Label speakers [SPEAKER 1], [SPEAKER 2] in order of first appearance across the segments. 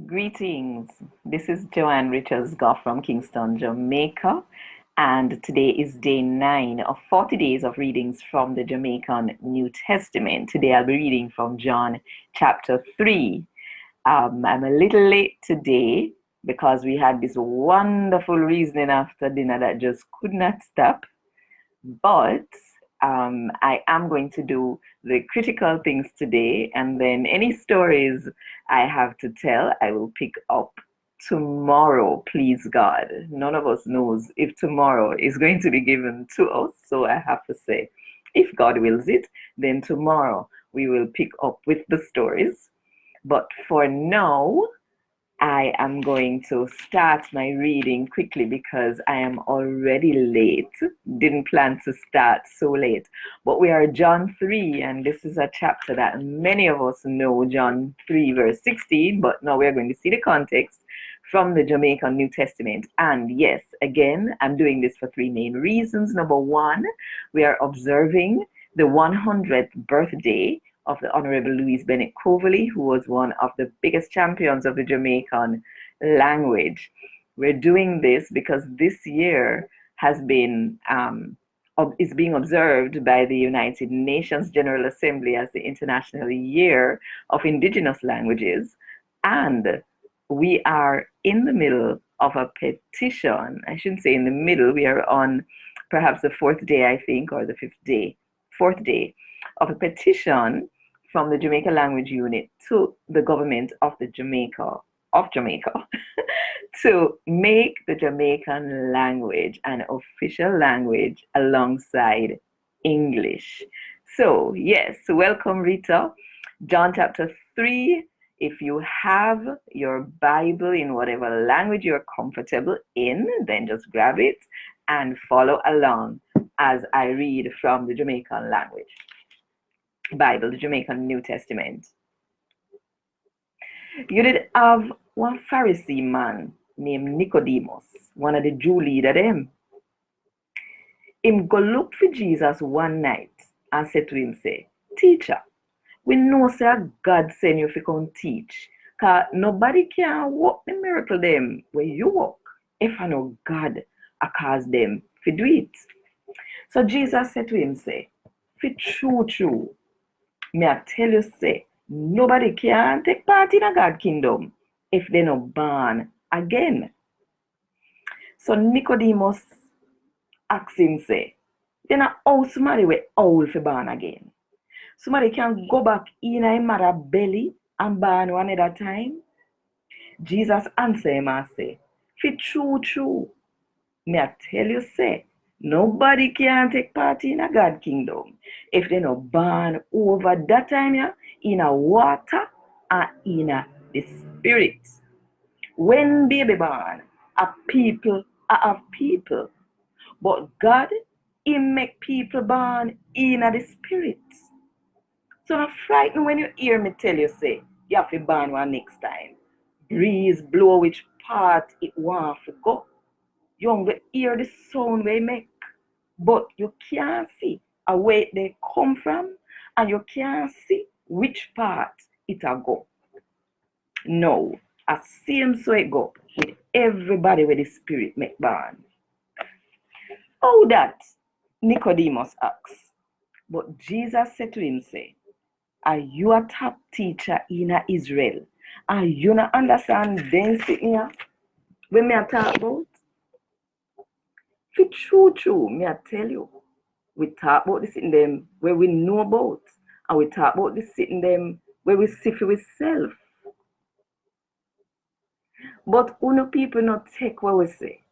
[SPEAKER 1] Greetings. This is Joanne Richards Goff from Kingston, Jamaica, and today is day 9 of 40 days of readings from the Jamaican New Testament. Today I'll be reading from John chapter 3. I'm a little late today because we had this wonderful reasoning after dinner that just could not stop. But I am going to do the critical things today, and then any stories I have to tell, I will pick up tomorrow, please God. None of us knows if tomorrow is going to be given to us, so I have to say, if God wills it, then tomorrow we will pick up with the stories. But for now, I am going to start my reading quickly because I am already late. Didn't plan to start so late. But we are John 3, and this is a chapter that many of us know, John 3, verse 16. But now we're going to see the context from the Jamaican New Testament. And yes, again, I'm doing this for three main reasons. Number one, we are observing the 100th birthday of the Honorable Louise Bennett Coverley, who was one of the biggest champions of the Jamaican language. We're doing this because this year has been is being observed by the United Nations General Assembly as the International Year of Indigenous Languages, and we are in the middle of a petition. I shouldn't say in the middle. We are on perhaps the fourth day, I think, or the fourth day of a petition from the Jamaica Language Unit to the government of Jamaica to make the Jamaican language an official language alongside English. So yes, welcome Rita. John chapter 3. If you have your Bible in whatever language you're comfortable in, then just grab it and follow along as I read from the Jamaican language Bible, the Jamaican New Testament. You did have one Pharisee man named Nicodemus, one of the Jew leader them. Him go look for Jesus one night and said to him, say, Teacher, we know say God send you to come teach, cause nobody can work the miracle them where you work if I know God a cause them to do it. So Jesus said to him, say, for true, may I tell you, say, nobody can take part in a God kingdom if they not born again. So Nicodemus asked him, say, then how somebody will all for born again? Somebody can go back in a mother belly and born one at a time? Jesus answered him and say, for true, may I tell you, say, nobody can take part in a God kingdom if they not born over that time in a water and in the spirit. When baby born, a people are of people, but God, He make people born in the spirit. So not frightened when you hear me tell you, say, you have to born one next time. Breeze blow which part it want to go. You only hear the sound they make, but you can't see where they come from, and you can't see which part it'll go. No, a same so it go with everybody where the spirit make born. Oh, that Nicodemus asks. But Jesus said to him, say, are you a top teacher in Israel? Are you not understand then sitting here? When me I talk about? For true, me I tell you. We talk about the sitting them where we know about. And we talk about the sitting them where we see for ourselves. But uno people not take what we say.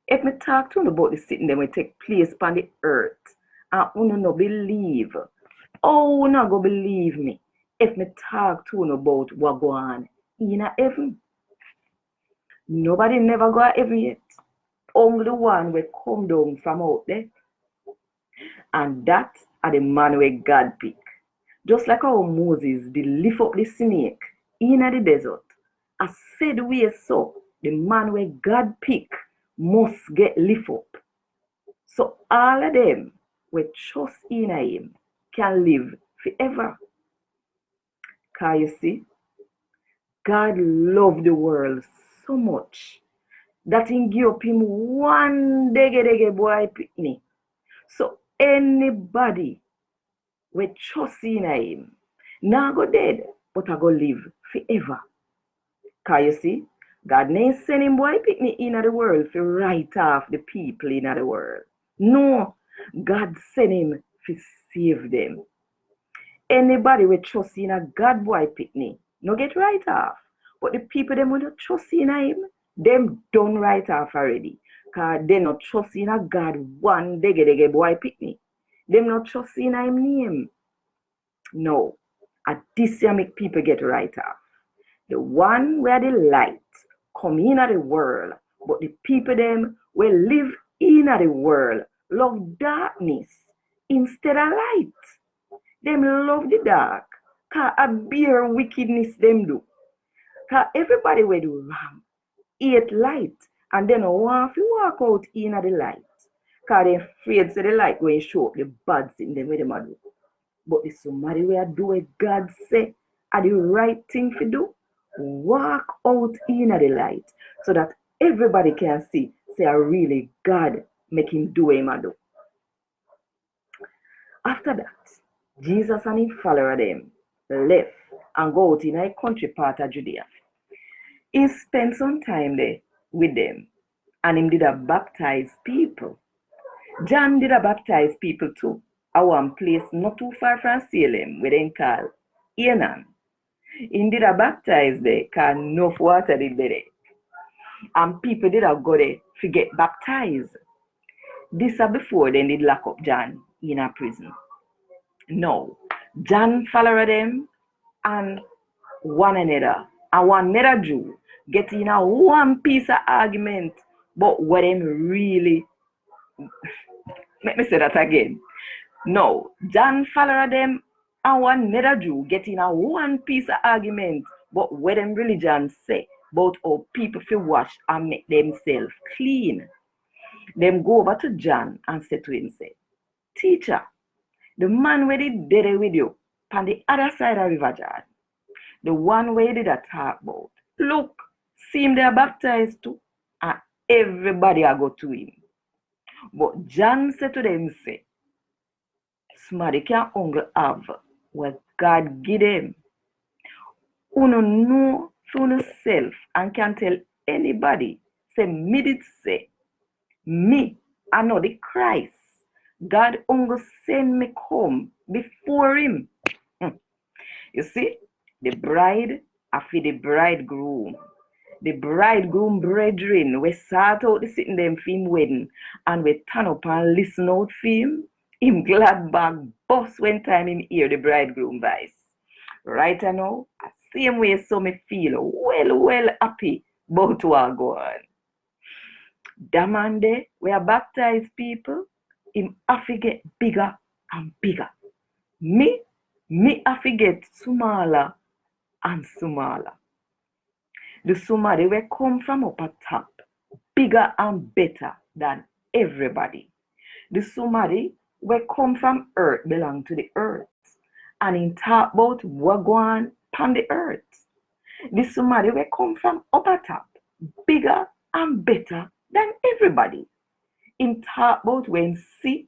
[SPEAKER 1] If me talk to you about the sitting them we take place upon the earth, and uno no believe, oh, uno go believe me if me talk to you about what go on in heaven. Nobody never go to heaven yet. Only the one will come down from out there. And that are the man where God pick. Just like how Moses did lift up the snake in the desert. I said we so the man where God pick must get lift up. So all of them will trust in him can live forever. Can you see? God loved the world so much that he give up him one dege boy pitney. So anybody we trust in him, now go dead, but I go live forever. Cause you see, God ain't send him boy pitney in the world to write off the people in the world. No, God sent him to save them. Anybody we trust in a God boy pitney, no get right off. But the people them will not trust in him, them done right off already. Cause they not trust in a God one dege boy pitney. Them not trust in him name. No. At this year make people get right off. The one where the light come in at the world, but the people them will live in at the world, love darkness instead of light. Them love the dark. Cause a bare wickedness them do. Cause everybody will do wrong. Hate light. And then want to walk out in at the light. Cause they afraid so the light going show up the bad thing them with them do. But if somebody will do what God say are the right thing to do, walk out in at the light. So that everybody can see, say really God make him do what him do. After that, Jesus and his follower them left and go out in a country part of Judea. He spent some time there with them and him did a baptize people. John did a baptize people too at one place not too far from Salem where they call Enan. He did a baptize there because enough water did there. And people did a go there to get baptized. This is before they did lock up John in a prison. No, John followed them and one another. And one another Jew get in a one piece of argument, but what them really, let me say that again. No, John followed them and one another Jew get in a one piece of argument, but what them religion say about how people feel wash and make themselves clean. Them go over to John and say to him, say, Teacher, the man where did there with you on the other side of River Jordan, the one where did I talk about. Look, see him they are baptized too, and everybody I go to him. But John said to them, say, somebody can't only have what God give them. Uno know for yourself and can tell anybody, say, me did say, me, I know the Christ. God only send me come before him. You see, the bride after the bridegroom. The bridegroom brethren, we sat out the sitting them for him wedding and we turn up and listen out for him glad back bust when time him hear the bridegroom voice. Right now, same way so me feel well happy about what go on. That man there, we are baptized people, him have to get bigger and bigger. Me have to get smaller and smaller. The somebody will come from up at top, bigger and better than everybody. The somebody will come from earth, belong to the earth, and in talk about what go on upon the earth. The somebody will come from up at top, bigger and better than everybody. In talk about when see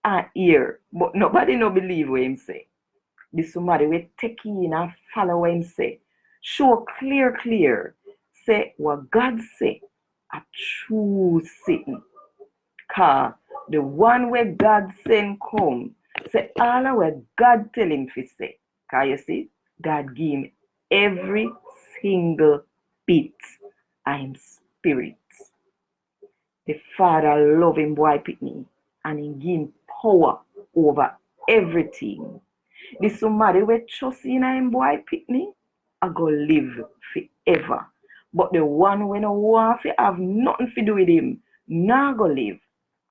[SPEAKER 1] and hear, but nobody no believe what him say. The somebody will take in and follow what him say. Show clear, say what God say, a true thing. Cause the one where God send come, say all of what God tell him to say. Cause you see, God give him every single bit of him spirit. The Father love him boy pitney and he give him power over everything. The somebody we trust in him boy pitney, I go live forever. But the one when no want to have nothing to do with him, now go live.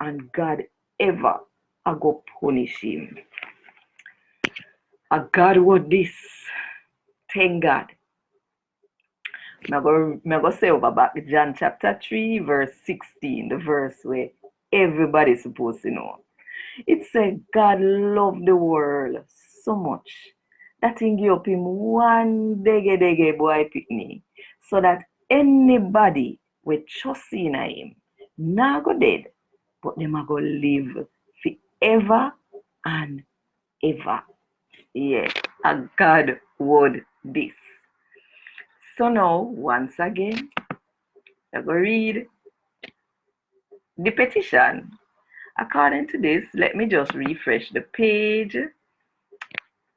[SPEAKER 1] And God ever I go punish him. A God what this. Thank God. I go say over back to John chapter 3 verse 16, the verse where everybody's supposed to know. It said God loved the world so much that thing give up him one dege boy picnic, so that anybody with trust in him now go dead, but them a go live forever and ever. Yeah, a God word this. So now, once again, I go read the petition. According to this, let me just refresh the page.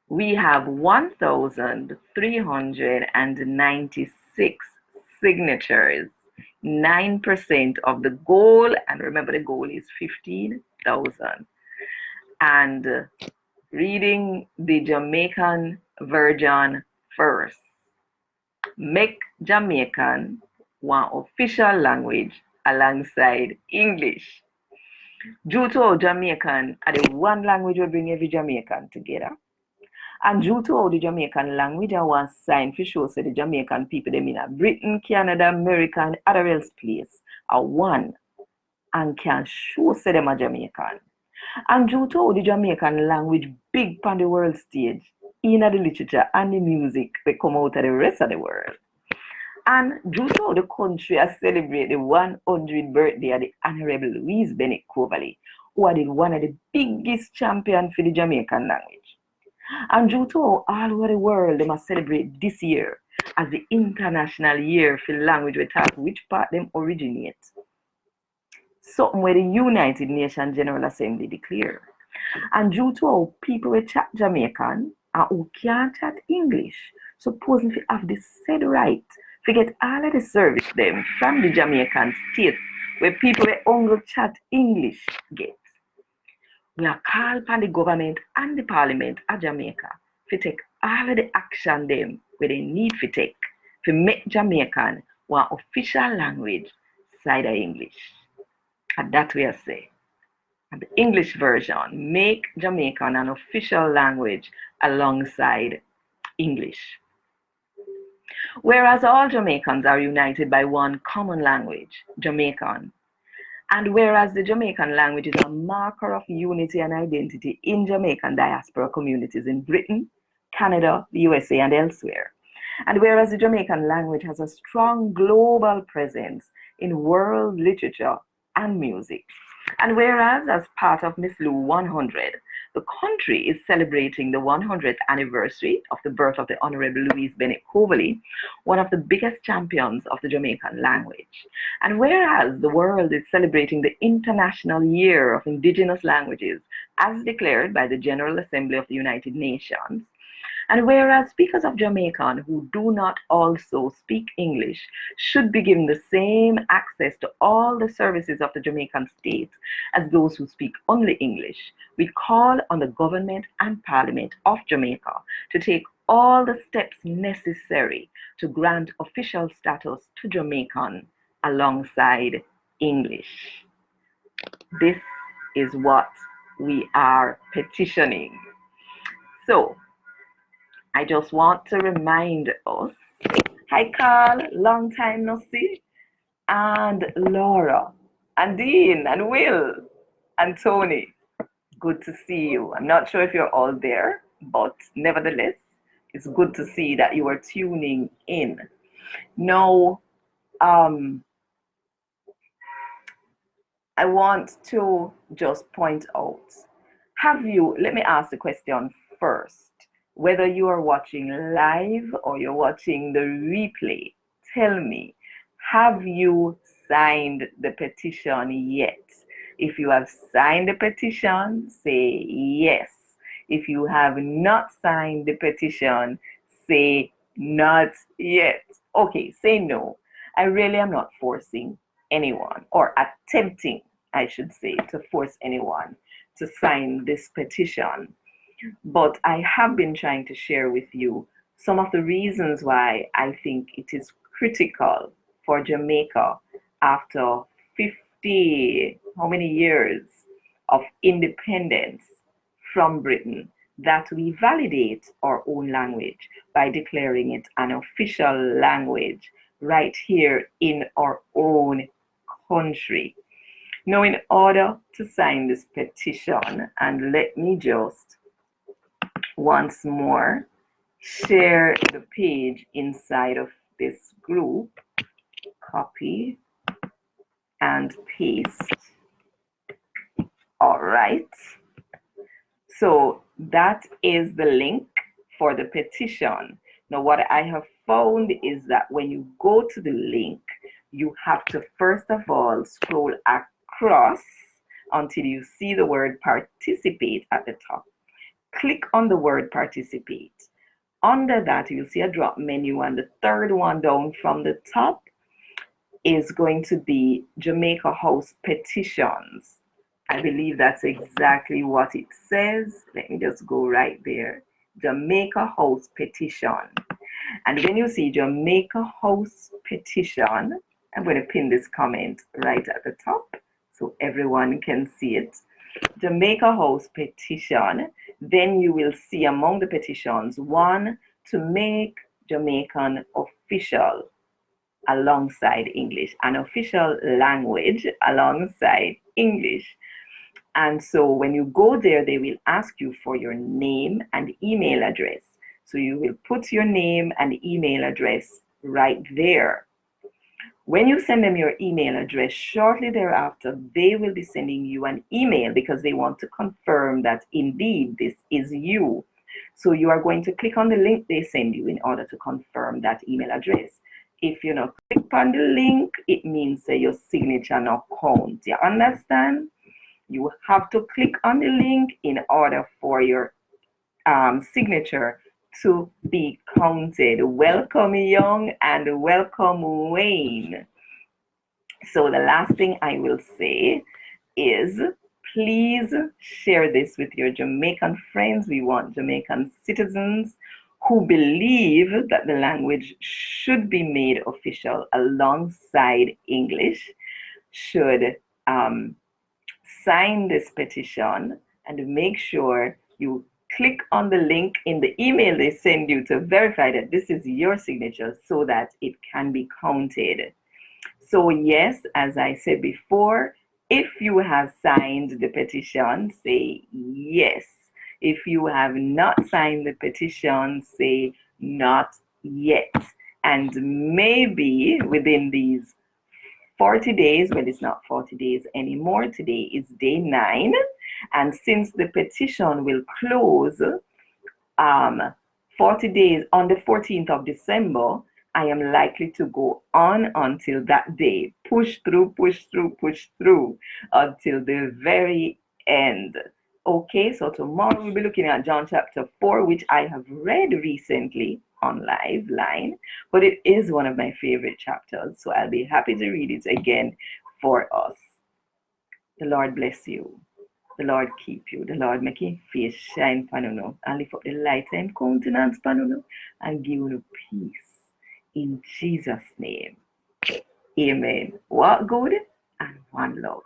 [SPEAKER 1] We have 1,396 signatures, 9% of the goal, and remember the goal is 15,000. And reading the Jamaican version first. Make Jamaican one official language alongside English. Due to how Jamaican are the one language will bring every Jamaican together. And due to how the Jamaican language are one sign for sure, so the Jamaican people, they mean Britain, Canada, America, and other else place are one and can show say them a Jamaican. And due to how the Jamaican language big on the world stage, in the literature and the music, they come out of the rest of the world. And due to how the country has celebrated the 100th birthday of the Honorable Louise Bennett Coverley, who are one of the biggest champions for the Jamaican language. And due to how all over the world they must celebrate this year as the International Year for Language, we talk which part them originate. Something where the United Nations General Assembly declare. And due to how people will chat Jamaican and who can't chat English, supposing we have this said right, we get all of the service them from the Jamaican state where people will only chat English get. We are called upon the government and the parliament of Jamaica to take all of the action them where they need to take to make Jamaican one official language side of English. And that we say. And the English version, make Jamaican an official language alongside English. Whereas all Jamaicans are united by one common language, Jamaican, and whereas the Jamaican language is a marker of unity and identity in Jamaican diaspora communities in Britain, Canada, the USA, and elsewhere, and whereas the Jamaican language has a strong global presence in world literature and music, and whereas as part of Miss Lou 100, the country is celebrating the 100th anniversary of the birth of the Honorable Louise Bennett Coverley, one of the biggest champions of the Jamaican language. And whereas the world is celebrating the International Year of Indigenous Languages, as declared by the General Assembly of the United Nations, and whereas speakers of Jamaican who do not also speak English should be given the same access to all the services of the Jamaican state as those who speak only English, we call on the government and parliament of Jamaica to take all the steps necessary to grant official status to Jamaican alongside English. This is what we are petitioning. So, I just want to remind us, hi Carl, long time no see, and Laura, and Dean, and Will, and Tony, good to see you. I'm not sure if you're all there, but nevertheless, it's good to see that you are tuning in. Now, I want to just point out, let me ask the question first. Whether you are watching live or you're watching the replay, tell me, have you signed the petition yet? If you have signed the petition, say yes. If you have not signed the petition, say not yet. Okay, say no. I really am not forcing anyone, or attempting, I should say, to force anyone to sign this petition. But I have been trying to share with you some of the reasons why I think it is critical for Jamaica after 50, how many years of independence from Britain, that we validate our own language by declaring it an official language right here in our own country. Now, in order to sign this petition, and let me just once more share the page inside of this group. Copy and paste. All right. So that is the link for the petition. Now, what I have found is that when you go to the link, you have to first of all scroll across until you see the word participate at the top. Click on the word participate. Under that, you'll see a drop menu, and the third one down from the top is going to be Jamaica House Petitions. I believe that's exactly what it says. Let me just go right there. Jamaica House Petition. And when you see Jamaica House Petition, I'm going to pin this comment right at the top so everyone can see it. Jamaica House Petition. Then you will see among the petitions one to make Jamaican official alongside English, an official language alongside English. And so when you go there, they will ask you for your name and email address. So you will put your name and email address right there. When you send them your email address, shortly thereafter, they will be sending you an email because they want to confirm that indeed this is you. So you are going to click on the link they send you in order to confirm that email address. If you not click on the link, it means that your signature not count. You understand? You have to click on the link in order for your signature to be counted. Welcome, Young, and welcome, Wayne. So the last thing I will say is please share this with your Jamaican friends. We want Jamaican citizens who believe that the language should be made official alongside English should sign this petition and make sure you click on the link in the email they send you to verify that this is your signature so that it can be counted. So yes, as I said before, if you have signed the petition, say yes. If you have not signed the petition, say not yet. And maybe within these 40 days, well, it's not 40 days anymore. Today is day 9. And since the petition will close 40 days on the 14th of December, I am likely to go on until that day. Push through until the very end. Okay, so tomorrow we'll be looking at John chapter 4, which I have read recently on live line, but it is one of my favorite chapters, so I'll be happy to read it again for us. The Lord bless you. The Lord keep you. The Lord make his face shine upon you and lift up the light and countenance upon you and give you peace. In Jesus' name. Amen. Walk good and one love.